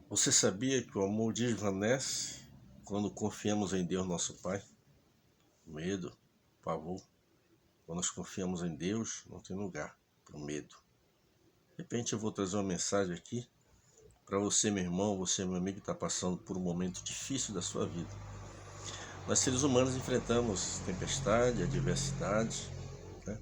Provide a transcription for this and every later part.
Você sabia que o amor desvanece quando confiamos em Deus, nosso Pai? Medo, pavor. Quando nós confiamos em Deus, não tem lugar para o medo. De repente eu vou trazer uma mensagem aqui para você, meu irmão, você, meu amigo, que está passando por um momento difícil da sua vida. Nós, seres humanos, enfrentamos tempestade, adversidade, né?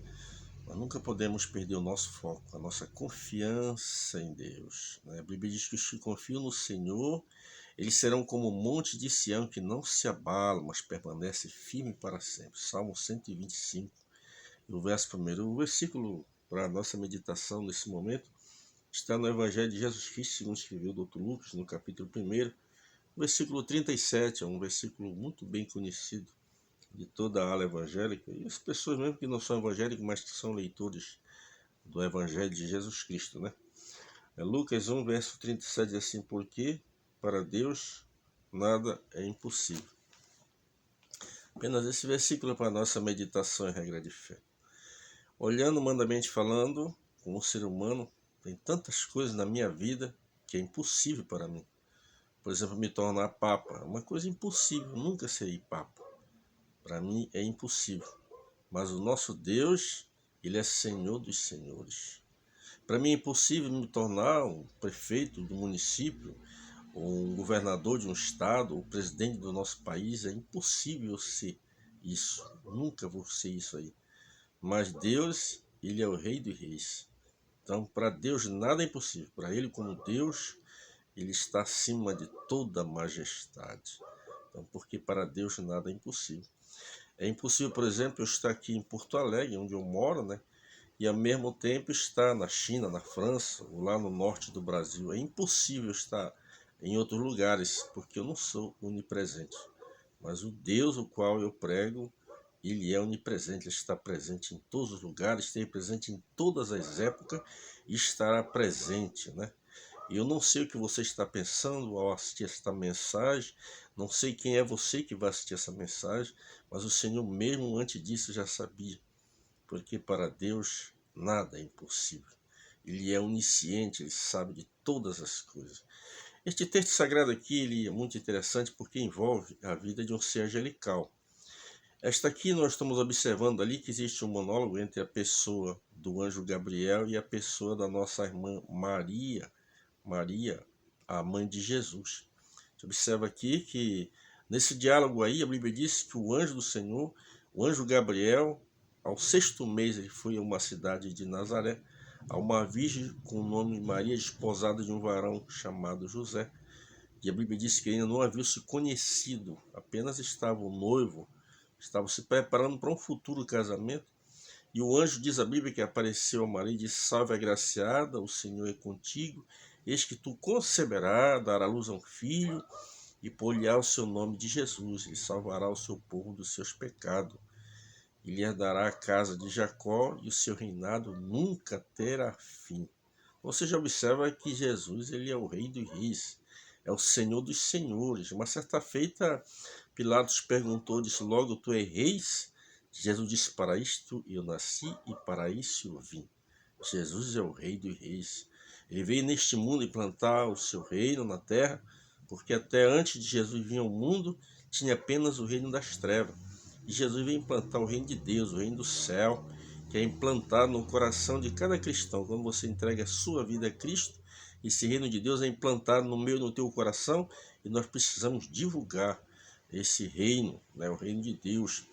Mas nunca podemos perder o nosso foco, a nossa confiança em Deus, né? A Bíblia diz que os que confiam no Senhor, eles serão como o monte de Sião que não se abala, mas permanece firme para sempre. Salmo 125, o verso 1. O versículo para a nossa meditação nesse momento está no Evangelho de Jesus Cristo, segundo escreveu o Dr. Lucas, no capítulo 1, versículo 37, é um versículo muito bem conhecido de toda a ala evangélica, e as pessoas mesmo que não são evangélicas, mas que são leitores do Evangelho de Jesus Cristo, né? Lucas 1, verso 37 diz assim: porque para Deus nada é impossível. Apenas esse versículo para a nossa meditação e regra de fé. Olhando humanamente falando, como ser humano, tem tantas coisas na minha vida que é impossível para mim. Por exemplo, me tornar papa é uma coisa impossível, nunca serei papa. Para mim é impossível. Mas o nosso Deus, Ele é Senhor dos senhores. Para mim é impossível me tornar um prefeito do município, ou um governador de um estado, ou presidente do nosso país. É impossível ser isso. Nunca vou ser isso aí. Mas Deus, Ele é o Rei dos Reis. Então, para Deus nada é impossível. Para Ele, como Deus, Ele está acima de toda majestade. Então, porque para Deus nada é impossível. É impossível, por exemplo, eu estar aqui em Porto Alegre, onde eu moro, né? E ao mesmo tempo estar na China, na França, ou lá no norte do Brasil. É impossível estar em outros lugares, porque eu não sou onipresente. Mas o Deus o qual eu prego, Ele é onipresente, Ele está presente em todos os lugares, esteve presente em todas as épocas e estará presente, né? E eu não sei o que você está pensando ao assistir esta mensagem, não sei quem é você que vai assistir essa mensagem, mas o Senhor mesmo antes disso já sabia, porque para Deus nada é impossível. Ele é onisciente, Ele sabe de todas as coisas. Este texto sagrado aqui ele é muito interessante porque envolve a vida de um ser angelical. Esta aqui nós estamos observando ali que existe um monólogo entre a pessoa do anjo Gabriel e a pessoa da nossa irmã Maria, a mãe de Jesus. A gente observa aqui que nesse diálogo aí a Bíblia diz que o anjo do Senhor, o anjo Gabriel, ao 6º mês ele foi a uma cidade de Nazaré, a uma virgem com o nome Maria, desposada de um varão chamado José. E a Bíblia diz que ainda não havia se conhecido, apenas estava o noivo, estava se preparando para um futuro casamento. E o anjo, diz a Bíblia, que apareceu a Maria e disse: salve, agraciada, o Senhor é contigo, eis que tu conceberás, dará luz a um filho, e por-lhe-á o seu nome de Jesus, e salvará o seu povo dos seus pecados. E lhe herdará a casa de Jacó, e o seu reinado nunca terá fim. Você já observa que Jesus ele é o Rei dos Reis, é o Senhor dos Senhores. Uma certa feita, Pilatos perguntou, disse: logo tu és reis? Jesus disse: para isto eu nasci e para isso eu vim. Jesus é o Rei dos Reis. Ele veio neste mundo implantar o seu reino na terra, porque até antes de Jesus vir ao mundo, tinha apenas o reino das trevas. E Jesus veio implantar o reino de Deus, o reino do céu, que é implantado no coração de cada cristão. Quando você entrega a sua vida a Cristo, esse reino de Deus é implantado no meio do teu coração e nós precisamos divulgar esse reino, né, o reino de Deus.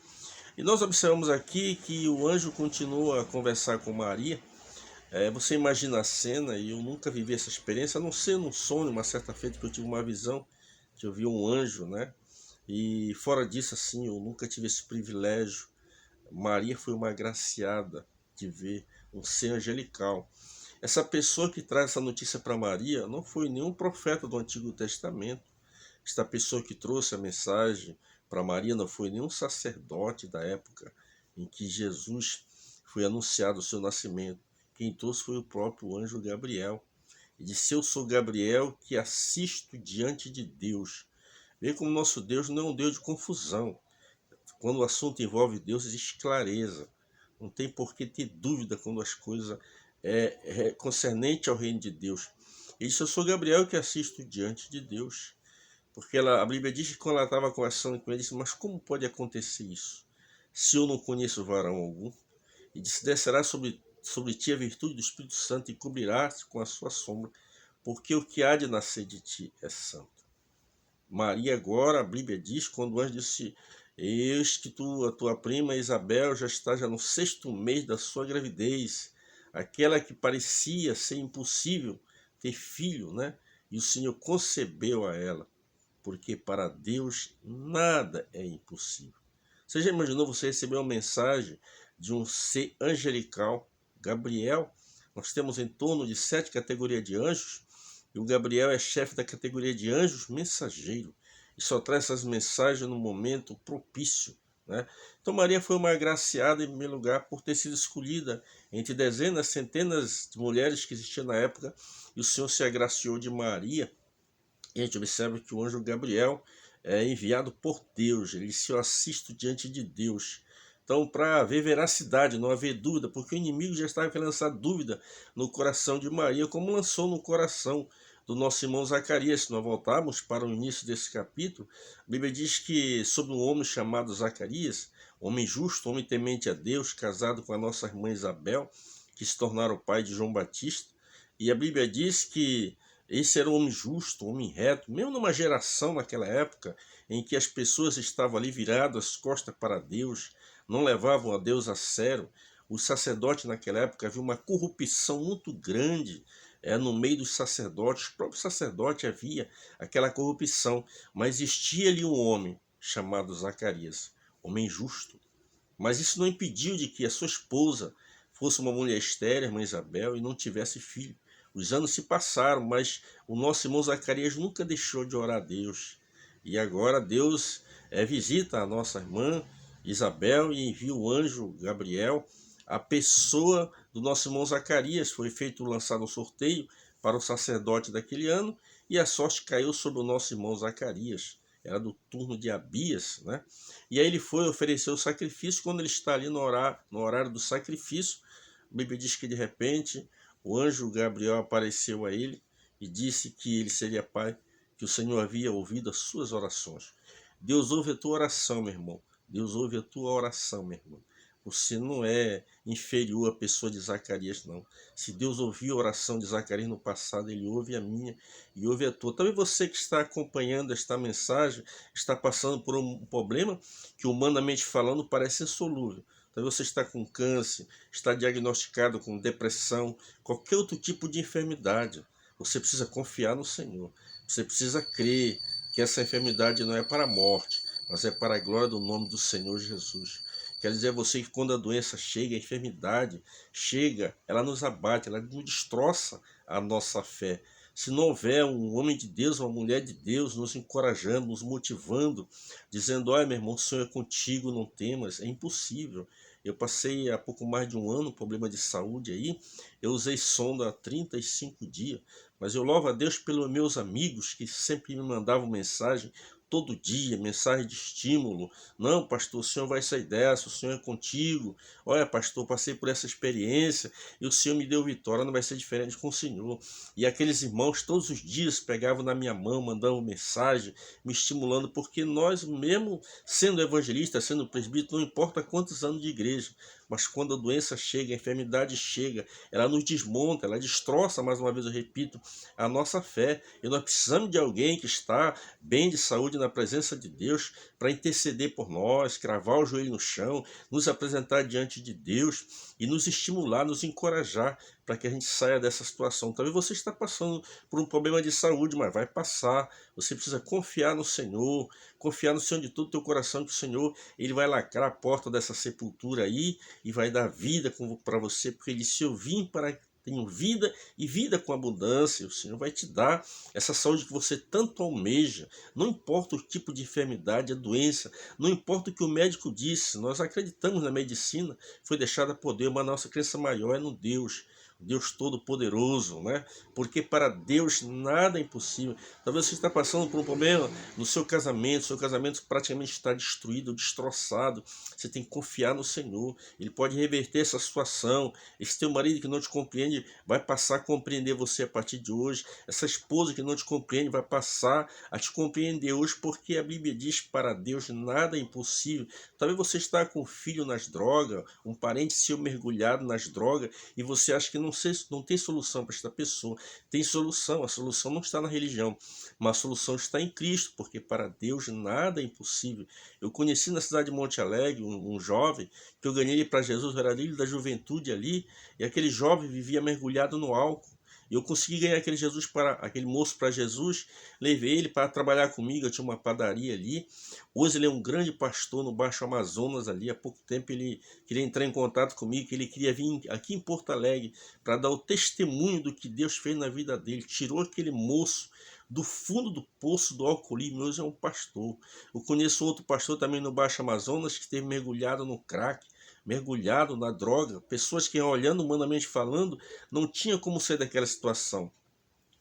E nós observamos aqui que o anjo continua a conversar com Maria. Você imagina a cena, e eu nunca vivi essa experiência, a não ser num sonho, uma certa feita que eu tive uma visão, que eu vi um anjo, né? E fora disso, assim, eu nunca tive esse privilégio. Maria foi uma agraciada de ver um ser angelical. Essa pessoa que traz essa notícia para Maria não foi nenhum profeta do Antigo Testamento. Esta pessoa que trouxe a mensagem para Maria não foi nenhum sacerdote da época em que Jesus foi anunciado o seu nascimento. Quem trouxe foi o próprio anjo Gabriel. E disse: eu sou Gabriel que assisto diante de Deus. Vê como nosso Deus não é um Deus de confusão. Quando o assunto envolve Deus, existe clareza. Não tem por que ter dúvida quando as coisas concernente ao reino de Deus. Ele disse, eu sou Gabriel que assisto diante de Deus. Porque a Bíblia diz que quando ela estava conversando com ele, disse, mas como pode acontecer isso? Se eu não conheço varão algum? E disse, descerá sobre ti a virtude do Espírito Santo e cobrirá-te com a sua sombra, porque o que há de nascer de ti é santo. Maria agora, a Bíblia diz, quando o anjo disse, eis que a tua prima Isabel já está no 6º mês da sua gravidez, aquela que parecia ser impossível ter filho, né? E o Senhor concebeu a ela, porque para Deus nada é impossível. Você já imaginou você receber uma mensagem de um ser angelical, Gabriel? Nós temos em torno de 7 categorias de anjos, e o Gabriel é chefe da categoria de anjos mensageiro, e só traz essas mensagens no momento propício, né? Então Maria foi uma agraciada, em primeiro lugar, por ter sido escolhida entre dezenas, centenas de mulheres que existiam na época, e o Senhor se agraciou de Maria. E a gente observa que o anjo Gabriel é enviado por Deus, ele se assiste diante de Deus. Então, para haver veracidade, não haver dúvida, porque o inimigo já estava querendo lançar dúvida no coração de Maria, como lançou no coração do nosso irmão Zacarias. Se nós voltarmos para o início desse capítulo, a Bíblia diz que sobre um homem chamado Zacarias, homem justo, homem temente a Deus, casado com a nossa irmã Isabel, que se tornaram o pai de João Batista, e a Bíblia diz que esse era um homem justo, um homem reto, mesmo numa geração naquela época em que as pessoas estavam ali viradas as costas para Deus, não levavam a Deus a sério. Os sacerdotes naquela época havia uma corrupção muito grande no meio dos sacerdotes. O próprio sacerdote havia aquela corrupção, mas existia ali um homem chamado Zacarias, homem justo. Mas isso não impediu de que a sua esposa fosse uma mulher estéril, a irmã Isabel, e não tivesse filho. Os anos se passaram, mas o nosso irmão Zacarias nunca deixou de orar a Deus. E agora Deus visita a nossa irmã Isabel e envia o anjo Gabriel, a pessoa do nosso irmão Zacarias. Foi lançado um sorteio para o sacerdote daquele ano e a sorte caiu sobre o nosso irmão Zacarias. Era do turno de Abias, né? E aí ele foi oferecer o sacrifício. Quando ele está ali no horário do sacrifício, a Bíblia diz que de repente o anjo Gabriel apareceu a ele e disse que ele seria pai, que o Senhor havia ouvido as suas orações. Deus ouve a tua oração, meu irmão. Deus ouve a tua oração, meu irmão. Você não é inferior à pessoa de Zacarias, não. Se Deus ouviu a oração de Zacarias no passado, ele ouve a minha e ouve a tua. Talvez você que está acompanhando esta mensagem está passando por um problema que, humanamente falando, parece insolúvel. Talvez você está com câncer, está diagnosticado com depressão, qualquer outro tipo de enfermidade. Você precisa confiar no Senhor. Você precisa crer que essa enfermidade não é para a morte, mas é para a glória do nome do Senhor Jesus. Quer dizer a você que quando a doença chega, a enfermidade chega, ela nos abate, ela nos destroça a nossa fé. Se não houver um homem de Deus, uma mulher de Deus nos encorajando, nos motivando, dizendo, olha meu irmão, o Senhor é contigo, não temas, é impossível. Eu passei há pouco mais de um ano um problema de saúde aí, eu usei sonda há 35 dias, mas eu louvo a Deus pelos meus amigos que sempre me mandavam mensagem, todo dia, mensagem de estímulo. Não, pastor, o senhor vai sair dessa, o senhor é contigo. Olha, pastor, passei por essa experiência e o Senhor me deu vitória, não vai ser diferente com o Senhor. E aqueles irmãos todos os dias pegavam na minha mão, mandavam mensagem, me estimulando, porque nós mesmo sendo evangelistas, sendo presbítero, não importa quantos anos de igreja, mas quando a doença chega, a enfermidade chega, ela nos desmonta, ela destroça, mais uma vez eu repito, a nossa fé. E nós precisamos de alguém que está bem de saúde na presença de Deus para interceder por nós, cravar o joelho no chão, nos apresentar diante de Deus e nos estimular, nos encorajar para que a gente saia dessa situação. Talvez você está passando por um problema de saúde, mas vai passar. Você precisa confiar no Senhor de todo o teu coração, que o Senhor ele vai lacrar a porta dessa sepultura aí e vai dar vida para você, porque ele disse, eu vim para tenham vida e vida com abundância. O Senhor vai te dar essa saúde que você tanto almeja. Não importa o tipo de enfermidade, a doença, não importa o que o médico disse. Nós acreditamos na medicina, foi deixada por Deus, mas a nossa crença maior é no Deus. Deus Todo-Poderoso, né? Porque para Deus nada é impossível. Talvez você está passando por um problema no seu casamento praticamente está destruído, destroçado. Você tem que confiar no Senhor. Ele pode reverter essa situação. Esse teu marido que não te compreende vai passar a compreender você a partir de hoje. Essa esposa que não te compreende vai passar a te compreender hoje, porque a Bíblia diz: para Deus nada é impossível. Talvez você está com um filho nas drogas, um parente seu mergulhado nas drogas, e você acha que não tem solução para esta pessoa. Tem solução, a solução não está na religião, mas a solução está em Cristo, porque para Deus nada é impossível. Eu conheci na cidade de Monte Alegre um jovem, que eu ganhei ele para Jesus, era líder da juventude ali, e aquele jovem vivia mergulhado no álcool. Eu consegui ganhar aquele moço para Jesus, levei ele para trabalhar comigo, eu tinha uma padaria ali. Hoje ele é um grande pastor no Baixo Amazonas ali. Há pouco tempo ele queria entrar em contato comigo, que ele queria vir aqui em Porto Alegre para dar o testemunho do que Deus fez na vida dele. Tirou aquele moço do fundo do poço do alcoolismo. Hoje é um pastor. Eu conheço outro pastor também no Baixo Amazonas que esteve mergulhado no crack, mergulhado na droga, pessoas que, olhando humanamente falando, não tinha como sair daquela situação.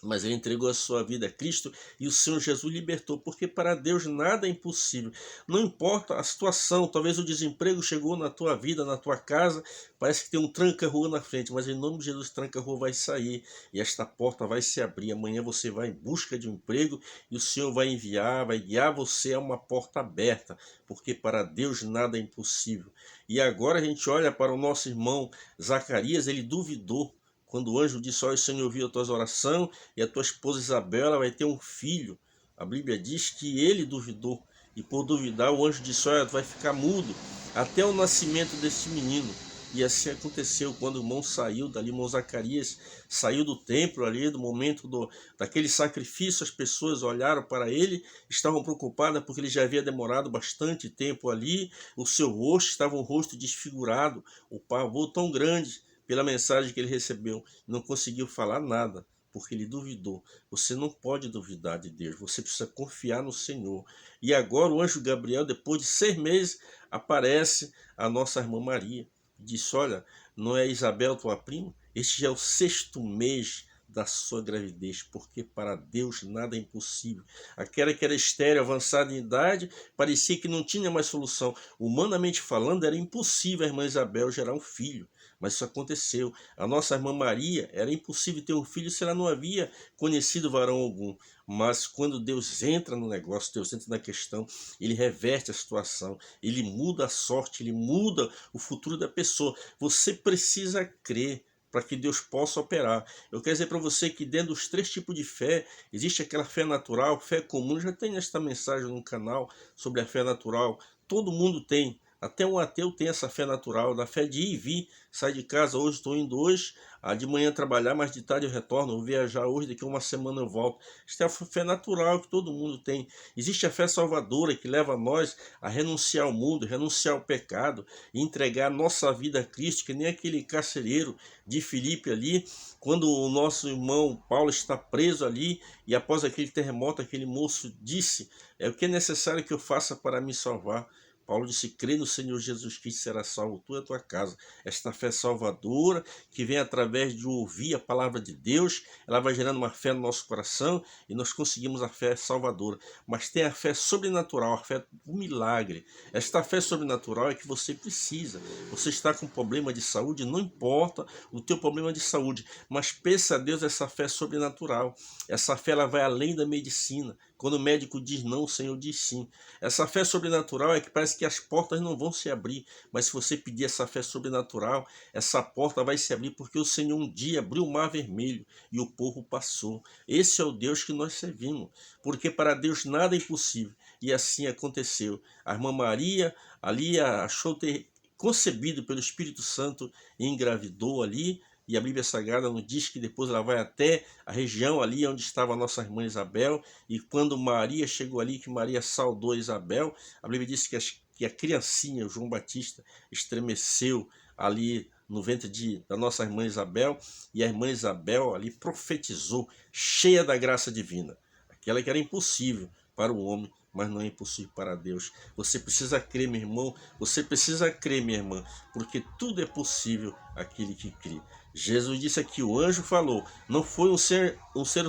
Mas ele entregou a sua vida a Cristo e o Senhor Jesus libertou, porque para Deus nada é impossível. Não importa a situação, talvez o desemprego chegou na tua vida, na tua casa, parece que tem um tranca-rua na frente, mas em nome de Jesus, tranca-rua vai sair e esta porta vai se abrir. Amanhã você vai em busca de um emprego e o Senhor vai enviar, vai guiar você a uma porta aberta, porque para Deus nada é impossível. E agora a gente olha para o nosso irmão Zacarias, ele duvidou. Quando o anjo disse: olha, o Senhor ouviu a tua oração e a tua esposa Isabela vai ter um filho. A Bíblia diz que ele duvidou. E por duvidar, o anjo disse: olha, tu vai ficar mudo até o nascimento desse menino. E assim aconteceu quando o irmão saiu dali, o irmão Zacarias saiu do templo ali, do momento daquele sacrifício. As pessoas olharam para ele, estavam preocupadas porque ele já havia demorado bastante tempo ali. O seu rosto estava um rosto desfigurado, o pavor tão grande pela mensagem que ele recebeu, não conseguiu falar nada, porque ele duvidou. Você não pode duvidar de Deus, você precisa confiar no Senhor. E agora o anjo Gabriel, depois de 6 meses, aparece a nossa irmã Maria. Disse: olha, não é Isabel tua prima? Este já é o 6º mês da sua gravidez, porque para Deus nada é impossível. Aquela que era estéril, avançada em idade, parecia que não tinha mais solução. Humanamente falando, era impossível a irmã Isabel gerar um filho. Mas isso aconteceu. A nossa irmã Maria, era impossível ter um filho se ela não havia conhecido varão algum. Mas quando Deus entra no negócio, Deus entra na questão, ele reverte a situação, ele muda a sorte, ele muda o futuro da pessoa. Você precisa crer para que Deus possa operar. Eu quero dizer para você que dentro dos 3 tipos de fé, existe aquela fé natural, fé comum. Eu já tenho esta mensagem no canal sobre a fé natural. Todo mundo tem. Até um ateu tem essa fé natural, da fé de ir e vir. Sai de casa, hoje estou indo hoje, de manhã trabalhar, mas de tarde eu retorno, vou viajar hoje, daqui a uma semana eu volto. Isso é a fé natural que todo mundo tem. Existe a fé salvadora que leva nós a renunciar ao mundo, renunciar ao pecado e entregar a nossa vida a Cristo, que nem aquele carcereiro de Filipe ali, quando o nosso irmão Paulo está preso ali e após aquele terremoto, aquele moço disse: o que é necessário que eu faça para me salvar? Paulo disse: crê no Senhor Jesus Cristo, será salvo tu e a tua casa. Esta fé salvadora, que vem através de ouvir a palavra de Deus, ela vai gerando uma fé no nosso coração e nós conseguimos a fé salvadora. Mas tem a fé sobrenatural, a fé do milagre. Esta fé sobrenatural é que você precisa. Você está com problema de saúde, não importa o teu problema de saúde, mas peça a Deus essa fé sobrenatural. Essa fé ela vai além da medicina. Quando o médico diz não, o Senhor diz sim. Essa fé sobrenatural é que parece que as portas não vão se abrir, mas se você pedir essa fé sobrenatural, essa porta vai se abrir, porque o Senhor um dia abriu o mar vermelho e o povo passou. Esse é o Deus que nós servimos, porque para Deus nada é impossível. E assim aconteceu. A irmã Maria ali achou ter concebido pelo Espírito Santo e engravidou ali. E a Bíblia Sagrada nos diz que depois ela vai até a região ali onde estava a nossa irmã Isabel. E quando Maria chegou ali, que Maria saudou Isabel, a Bíblia diz que a criancinha, o João Batista, estremeceu ali no ventre da nossa irmã Isabel. E a irmã Isabel ali profetizou, cheia da graça divina. Aquela que era impossível para o homem, mas não é impossível para Deus. Você precisa crer, meu irmão, você precisa crer, minha irmã, porque tudo é possível àquele que crê. Jesus disse aqui, o anjo falou, não foi um ser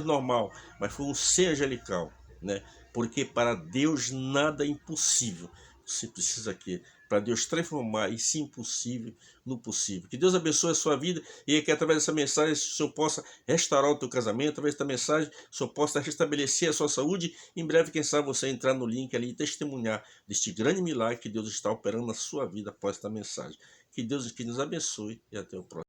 normal, mas foi um ser angelical, né? Porque para Deus nada é impossível. Você precisa aqui, para Deus transformar esse impossível no possível. Que Deus abençoe a sua vida e que através dessa mensagem o Senhor possa restaurar o teu casamento, através dessa mensagem o Senhor possa restabelecer a sua saúde. Em breve, quem sabe, você entrar no link ali e testemunhar deste grande milagre que Deus está operando na sua vida após esta mensagem. Que Deus nos abençoe e até o próximo.